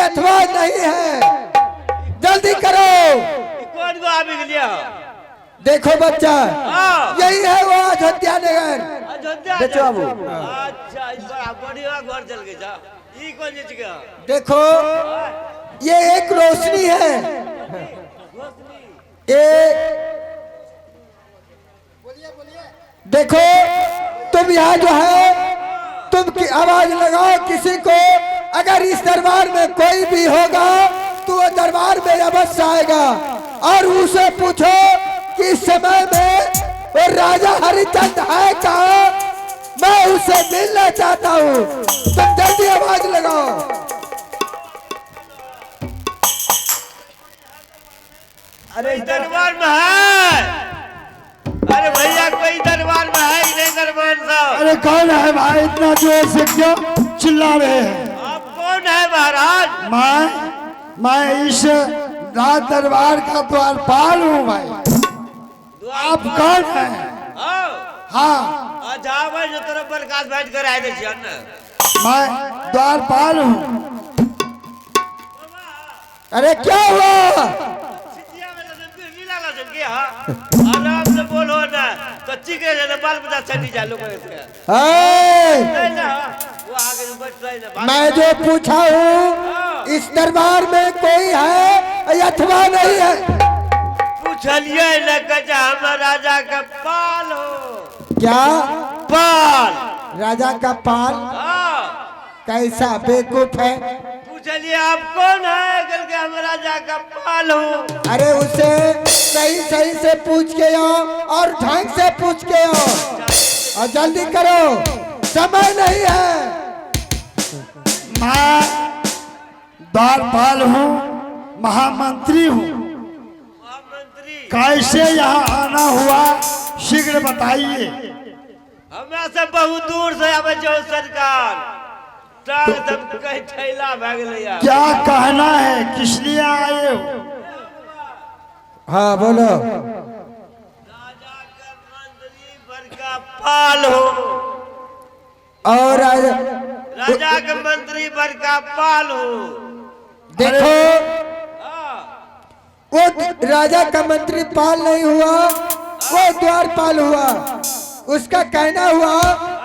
अथवा नहीं है, जल्दी करो। कौन को आप लिया? देखो बच्चा, यही है वो अयोध्या नगर। अयोध्या बेचो बाबू। अच्छा, इस बार बढ़िया घर चल गई जा। ई कौन जीत गया? देखो ये एक रोशनी है, ये देखो तुम यहाँ जो है तुम की आवाज लगाओ किसी को, अगर इस दरबार में कोई भी होगा तो वो दरबार में अवश्य आएगा, और उसे पूछो कि इस समय में वो राजा हरिचंद है कहाँ, मैं उसे मिलना चाहता हूँ। तुम जल्दी आवाज लगाओ। अरे दरबार में है। अरे भैया कोई दरबार में है ही नहीं दरबार साहब। अरे कौन है भाई, इतना जोर से क्यों चिल्ला रहे हैं? आप कौन है महाराज? मैं इस राज दरबार का द्वारपाल हूँ भाई। आप कौन हैं? हाँ, अच्छा भाई जो तरफ प्रकाश बैठ कर आए थे ना। मैं द्वारपाल हूँ। अरे क्या हुआ? आराम से बोलो ना, कच्ची के ना बाल बच्चा छटी जा लोग मैं जो पूछा हूँ इस दरबार में कोई है अथवा नहीं है? पूछलिए न कचा हम राजा का पाल हो। क्या पाल? राजा का पाल? कैसा बेवकूफ है। पूछलिए आप कौन है? कल के हम राजा का पाल हो। अरे उसे सही सही से पूछ के आओ और ढंग से पूछ के आओ, और जल्दी करो, समय नहीं है। मैं द्वारपाल हूँ, महामंत्री हूँ। कैसे यहाँ आना हुआ शीघ्र बताइए। हमें सब बहुत दूर से आवे जो सरकार सब कहीं थैला भाग लिया। क्या कहना है, किस लिए आए हो? हाँ बोलो। राजा का मंत्री बड़का पाल हो। और राजा के मंत्री बड़का पाल हो। देखो वो राजा का मंत्री पाल नहीं हुआ, वो द्वारपाल हुआ। उसका कहना हुआ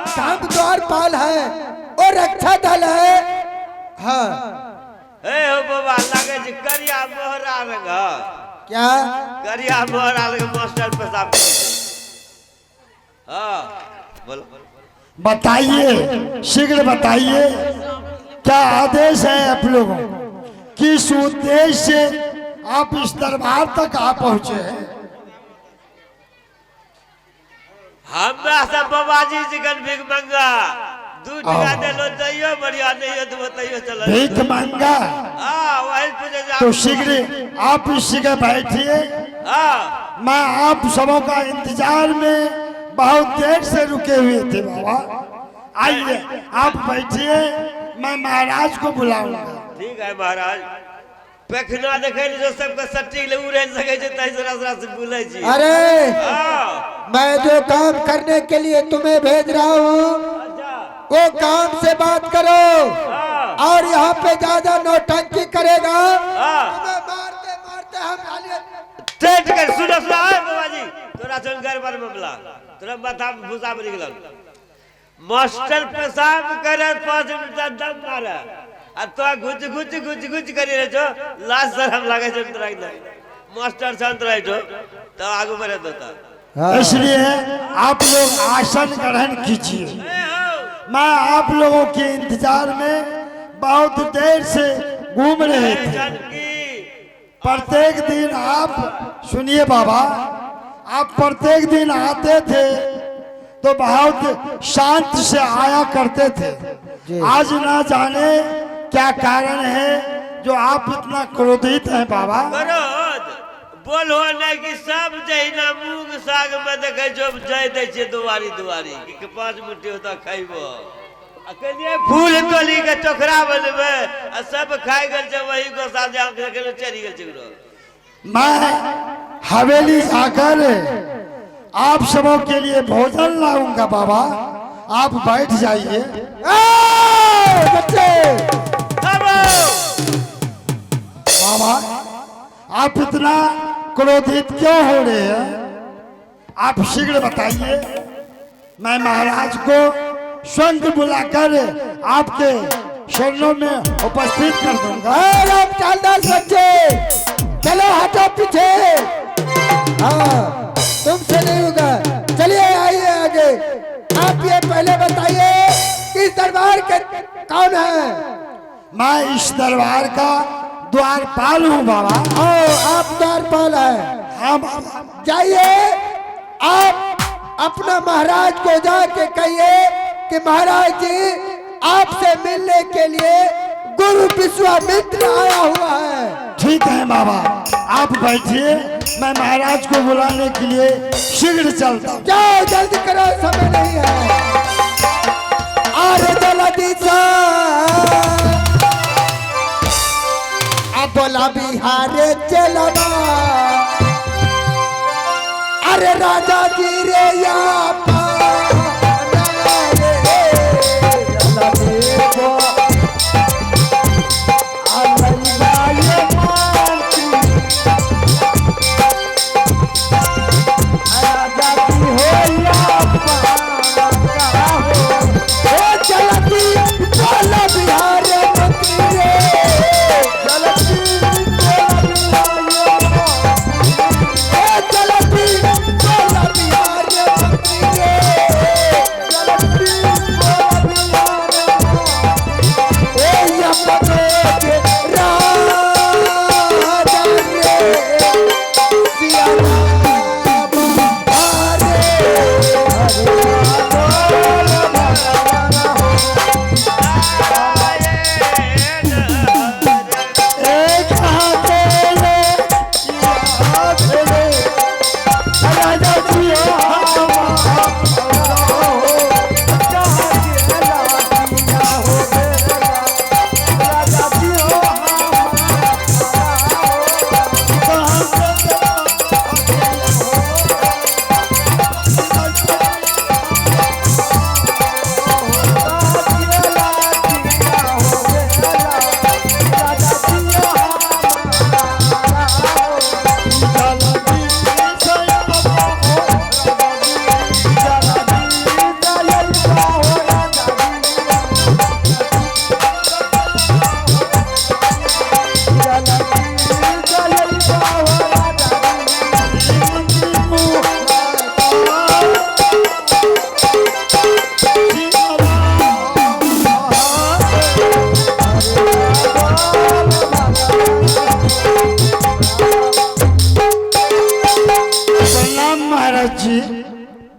काम द्वारपाल है, वो रक्षा दल है। हाँ हे हो बाबा लगे जी करिया मोहरा रंग। क्या? करिया मोहरा रंग मास्टर पेशाब। हाँ बोलो। बताइए, शीघ्र बताइए, क्या आदेश है आप लोगों? किस उद्देश्य से आप इस दरबार तक आ पहुंचे हैं? हमरा सब बाबा जी चिकन भीख मंगा। दूध का दे लो दैयो बढ़िया नहीं हो तो बताइयो चलो। भीख मंगा? हाँ वही पूछे तो शीघ्र आप इस जगह बैठिए। हाँ मैं आप सबों का इंतजार में बहुत देर से रुके हुए थे बाबा। आइए आप बैठिए, मैं महाराज को बुलाऊंगा। ठीक है महाराज। पेखना देखे जो सबका सट्टी ले उड़े सके जो तैसरा से बोले जी। अरे हाँ मैं जो काम करने के लिए तुम्हें भेज रहा हूँ वो काम से बात करो, और यहाँ पे ज्यादा नौटंकी करेगा तुम्हें मारते मारते हम ठीक है। सुनो सुनो बाबा जी, तोरा सुन घर पर मामला तोरा माथा भूसा भरी गेल। मास्टर पेशाब करे 5 मिनट दम मारे आ तो गुज गुज गुज गुज करी रहे छो, लास्ट शर्म लागे छो तोरा एकदम। मास्टर शांत रहे छो तो आगू बढ़े देता। इसलिए आप लोग आसन ग्रहण कीजिए। मैं आप लोगों के इंतजार में बहुत देर से घूम रहे थे। प्रत्येक दिन आप सुनिए बाबा, आप प्रत्येक दिन आते थे तो बहुत शांत से आया करते थे। आज ना जाने क्या कारण है जो आप इतना क्रोधित हैं बाबा। बोलो नहीं कि सब जहिना मूंग साग में देखे जो जय दे छे दुआरी दुआरी कि 5 मिनट होता खाइबो। अकेले फूल तोली के चोखरा बनबे आ सब खाई गेल छे वही को साथ आंख के चली गेल छे। मैं हवेली आकर आप सबों के लिए भोजन लाऊंगा बाबा, आप बैठ जाइए। बच्चे बाबा आप इतना क्रोधित क्यों हो रहे हैं? आप शीघ्र बताइए, मैं महाराज को स्वयं बुलाकर आपके शरणों में उपस्थित कर दूंगा। आप चालदार बच्चे, चलो हटो पीछे। हाँ, तुमसे नहीं होगा, चलिए आइए आगे। आप ये पहले बताइए कि इस दरबार के कौन है? मैं इस दरबार का द्वारपाल हूँ बाबा। आप द्वारपाल है? हाँ बाबा। जाइए, आप अपना महाराज को जाके कहिए कि महाराज जी आपसे मिलने के लिए गुरु विश्वामित्र आया हुआ है। ठीक है बाबा, आप बैठिए, मैं महाराज को बुलाने के लिए शीघ्र चलता हूँ। जाओ जल्दी करो, समय नहीं है। अरे जल्दी सा अब बोला बिहारे चलबा। अरे राजा जी रे या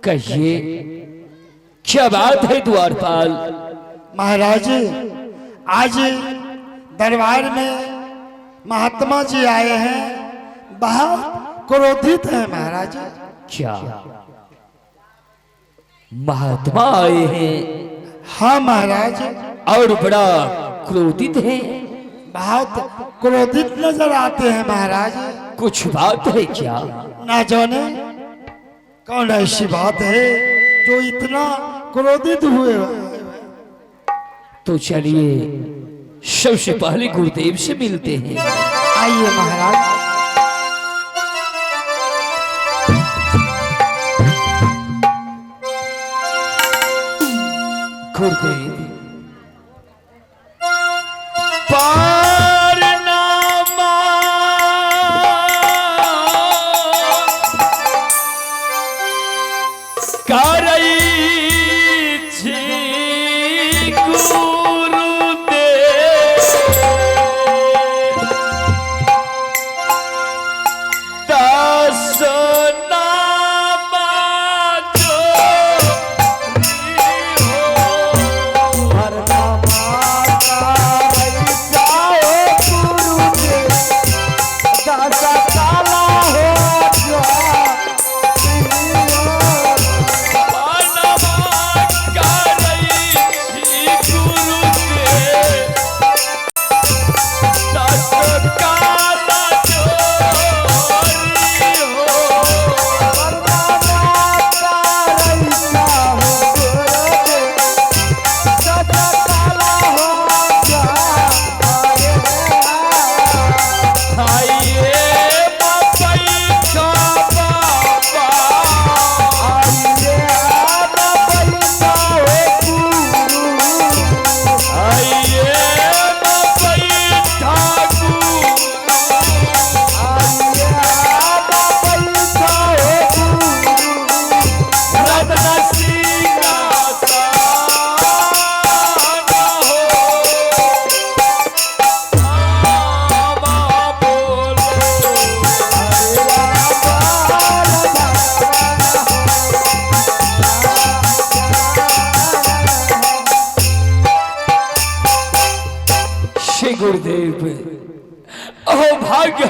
कहिए क्या बात है द्वारपाल? महाराज आज दरबार में महात्मा जी आए हैं, बहुत क्रोधित है महाराज। क्या महात्मा आए हैं? हाँ महाराज। और बड़ा क्रोधित है? बहुत क्रोधित नजर आते हैं महाराज। कुछ बात है क्या? ना जाने कौन ऐसी बात है जो इतना क्रोधित हुए। तो चलिए सबसे पहले गुरुदेव से मिलते हैं। आइए महाराज। गुरुदेव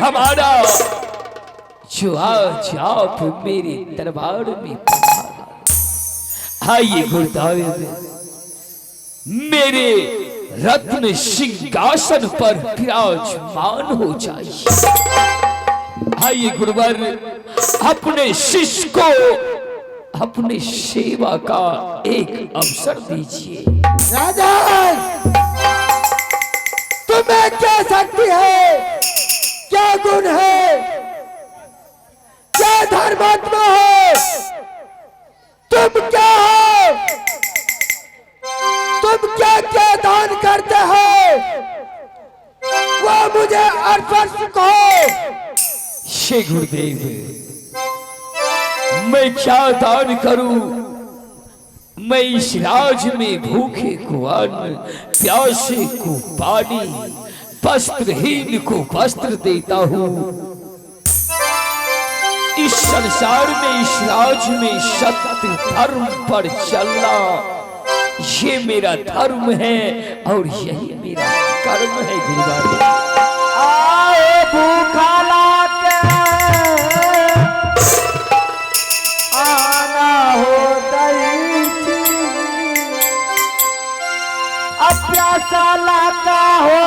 हमारा जो आज आप मेरे दरबार में पधारा। आइए गुरुदेव, मेरे रत्न सिंहासन पर विराजमान हो जाइए। आइए गुरुवर, अपने शिष्य को अपने सेवा का एक अवसर दीजिए। राजन, तुम्हें क्या शक्ति है, क्या गुण है, क्या धर्मात्मा हो, तुम क्या हो, तुम क्या क्या दान करते हो, वो मुझे अर्पण कहो। श्री गुरुदेव, मैं क्या दान करूं? मैं इस राज में भूखे को अन्न, प्यासे को पानी, वस्त्रहीन को वस्त्र देता हूं। इस संसार में, इस राज में सत्य धर्म पर चलना, ये मेरा धर्म है और यही मेरा कर्म है। गुरुदेव, आए भूखा लाके आना हो दई थी, अब प्यासा लाका हो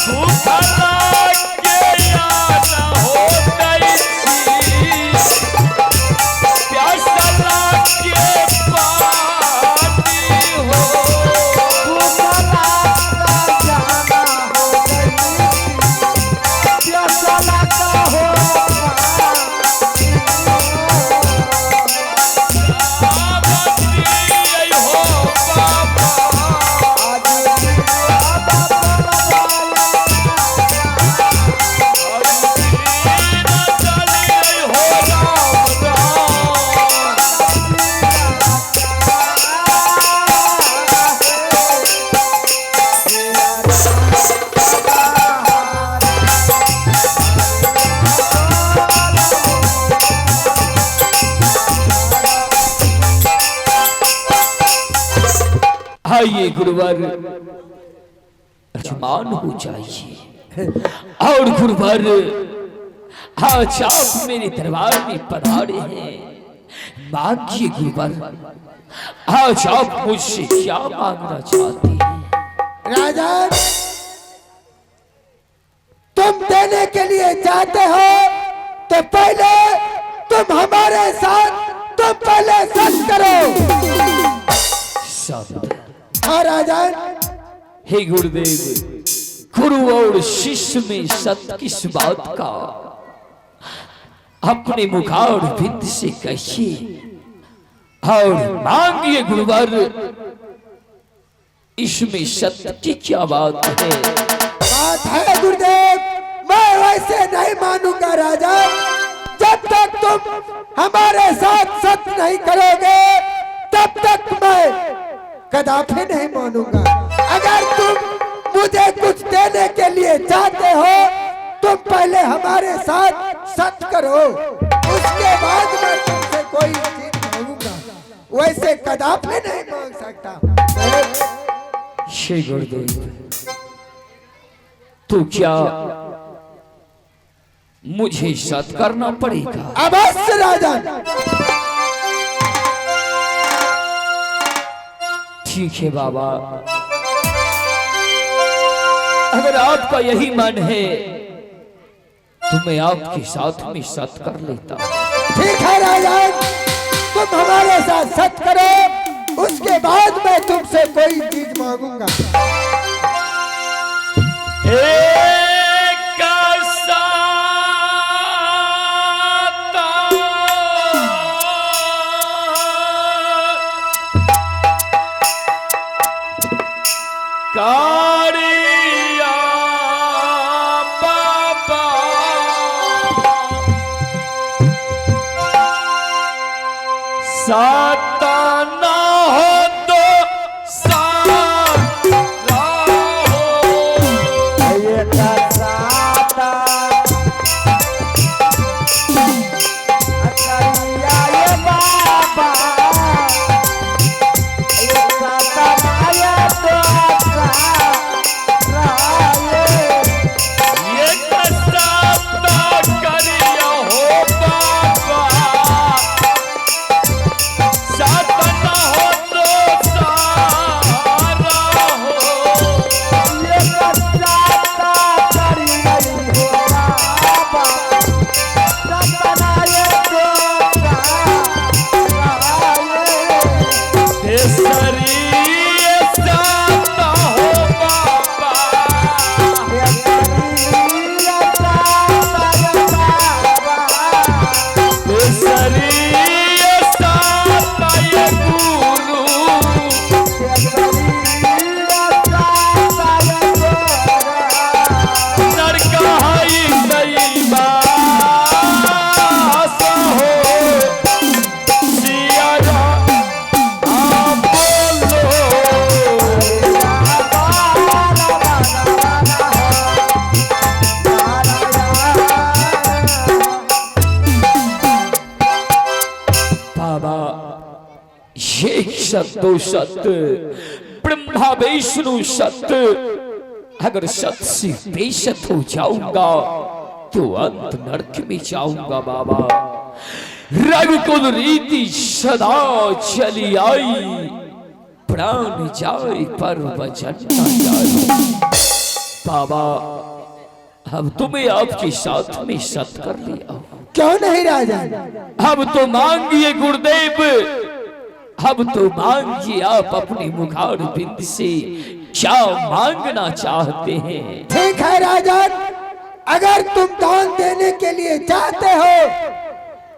भूखा लाके आना हो दई थी, प्यासा लाके पानी हो। भूखा लाका जाना हो दई थी, प्यासा लाका हो आइए गुरुवर, अर्चमान हो जाइए। और गुरुवर, आज आप मेरे दरबार में पधारे हैं, मांगिए गुरुवर, आज आप मुझसे क्या मांगना चाहते हैं? राजन, तुम देने के लिए चाहते हो तो पहले तुम हमारे साथ, तुम पहले सच करो। सत्य। हाँ राजन, हे गुरुदेव, गुरु और शिष्य में सत्य किस बात का? अपने मुखार बिंद से कहिए और मांगिए गुरुवर, इसमें सत्य की क्या बात है? बात है गुरुदेव, मैं वैसे नहीं मानूंगा राजन, जब तक तुम हमारे साथ सत्य नहीं करोगे तब तक मैं कदापि नहीं मानूंगा। अगर तुम मुझे कुछ देने के लिए चाहते हो तुम पहले हमारे साथ सत्य करो, उसके बाद मैं तुमसे कोई चीज मांगूंगा, वैसे कदापि नहीं मांग सकता। श्री गुरुदेव, तो क्या मुझे सत्य करना पड़ेगा? अवश्य राजन। ठीक है बाबा, अगर आपका यही मन है तो मैं आपके साथ में सत्य कर लेता हूं। ठीक है राजन, तुम हमारे साथ सत्य करो, उसके बाद मैं तुमसे कोई चीज मांगूंगा। कारिया बाबा साता ना हो तो सारा हो। ये साता अकरिया ये बाबा, ये साता आया तो सारा शतो शत, ब्रह्मा विष्णु शत, अगर शत से बेशत हो जाऊंगा तो अंत नरक में जाऊंगा बाबा। रघुकुल रीति सदा चली आई, प्राण जाए पर वचन न जाए। बाबा अब तुम्हें आपके साथ में सत कर लिया, क्यों नहीं राजा? अब तो मांगिए गुरुदेव, अब तो मांगिए आप अपनी मुखार बिंद से क्या मांगना चाहते हैं। ठीक है राजन, अगर तुम दान देने के लिए चाहते हो,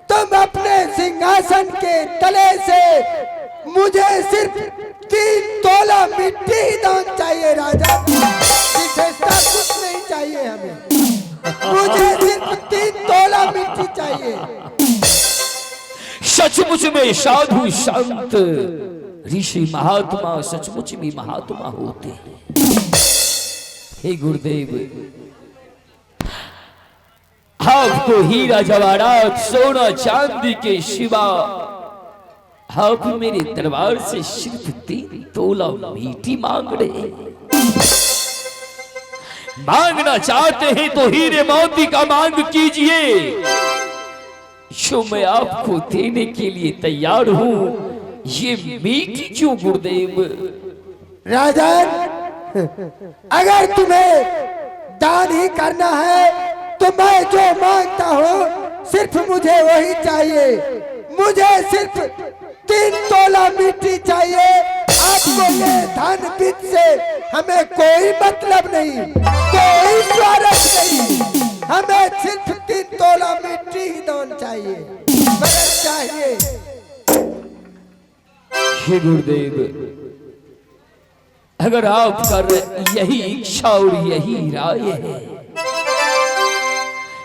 तुम अपने सिंहासन के तले से मुझे सिर्फ 3 तोला मिट्टी ही दान चाहिए राजा, विशेषता कुछ नहीं चाहिए हमें, मुझे सिर्फ 3 तोला मिट्टी चाहिए। सचमुच में साधु संत ऋषि महात्मा सचमुच में महात्मा होते हैं। हे गुरुदेव, आपको हीरा जवाहरात सोना चांदी के सिवा आप मेरे दरबार से सिर्फ 3 तोला मिट्टी मांग रहे हैं। मांगना चाहते हैं तो हीरे मोती का मांग कीजिए, जो मैं आपको देने के लिए तैयार हूं। ये मिट्टी क्यों गुरुदेव? राजन, अगर तुम्हें दान ही करना है तो मैं जो मांगता हूँ सिर्फ मुझे वही चाहिए, मुझे सिर्फ 3 तोला मिट्टी चाहिए। आपको ये धन वित्त से हमें कोई मतलब नहीं, कोई स्वार्थ नहीं, हमें सिर्फ 3 तोला मिट्टी ही दान चाहिए, मगर चाहिए। हे गुरुदेव, अगर आपका यही इच्छा और यही राय है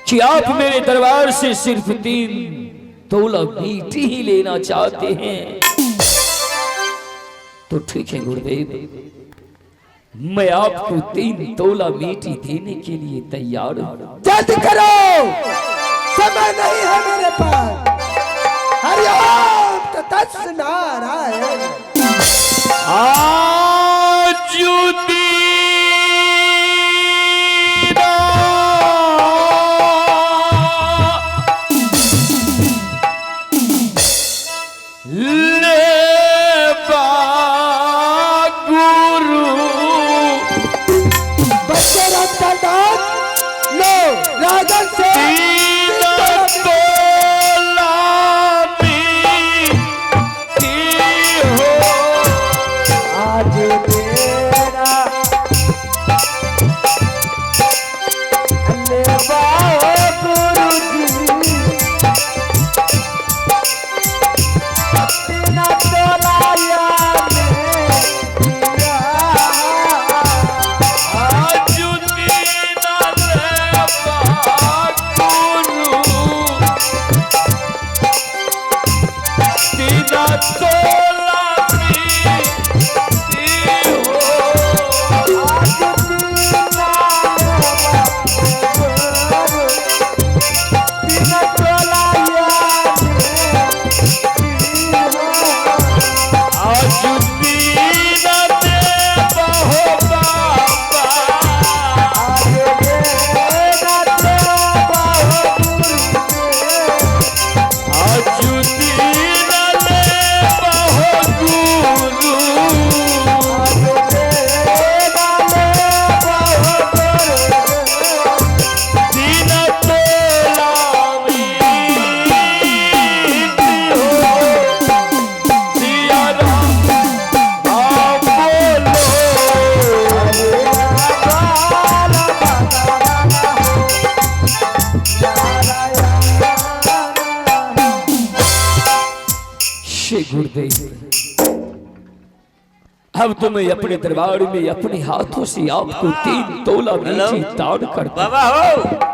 कि आप मेरे दरबार से सिर्फ 3 तोला मिट्टी ही लेना चाहते हैं तो ठीक है गुरुदेव, मैं आपको 3 तोला मिट्टी देने के लिए तैयार हूं। जल्द करो, समय नहीं है मेरे पास। हरिओम तत्सत नारायण। बच्चे रात का दान लो, राजन से आज तेरा ले गुरु जी, बिना तोलाया गुरुदेव, अब तो मैं अपने दरबार में अपने हाथों से आपको 3 तोला मिट्टी दान कर। बाबा हो,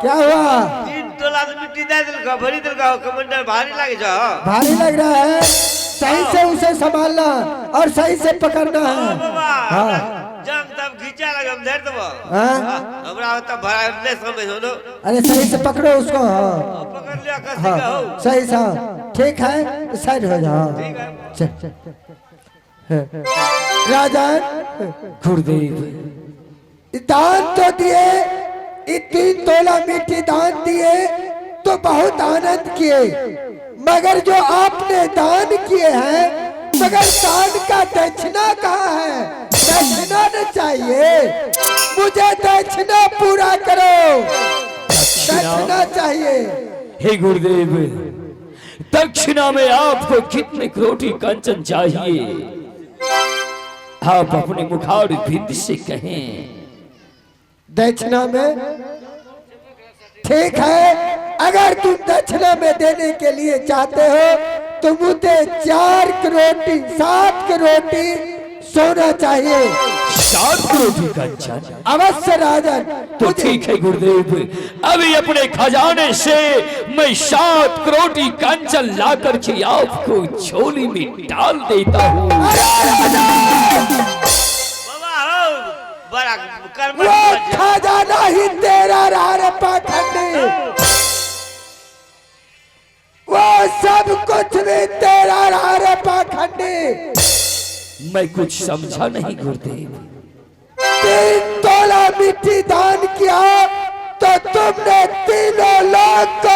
क्या हुआ? 3 तोला मिट्टी दे दिल का, भरी दिल का, कमांडर भारी लगे जा। भारी लग रहा है, सही से उसे संभालना और सही से पकड़ना है। बाबा हाँ। जब तब खींचा लगे हम धर देबो। हाँ? हमरा तब भरा ले समझ हो नो। अरे सही से पकड़ो उसको। हाँ पकड़ लिया कसी का हो। हाँ, सही सा ठीक है, साइड हो जाओ। ठीक है। चल राजन गुरुदेव दान तो दिए, ये 3 तोला मीठी दान दिए तो बहुत आनंद किए, मगर जो आपने दान किए हैं, मगर दान का दक्षिणा कहाँ है? दक्षिणा न चाहिए मुझे, दक्षिणा पूरा करो, दक्षिणा चाहिए। हे गुरुदेव, दक्षिणा में आपको कितने करोटी कंचन चाहिए? आप अपने मुखार बिंद से कहें। दक्षिणा में ठीक है, अगर तुम दक्षिणा में देने के लिए चाहते हो तो मुझे 4 करोटी 7 करोटी सोना चाहिए। 7 करोटी कंचन? अवश्य राजन। तो ठीक है गुरुदेव, अभी अपने खजाने से मैं 7 करोटी कंचन ला करके आपको झोली में डाल देता हूँ। बड़ा कर्म वो खजाना ही तेरा रहा रे पाखंडी, वो सब कुछ भी तेरा रहा रे पाखंडी। मैं कुछ समझा नहीं गुरुदेव। 3 तोला मिट्टी दान किया तो तुमने 3 लोग को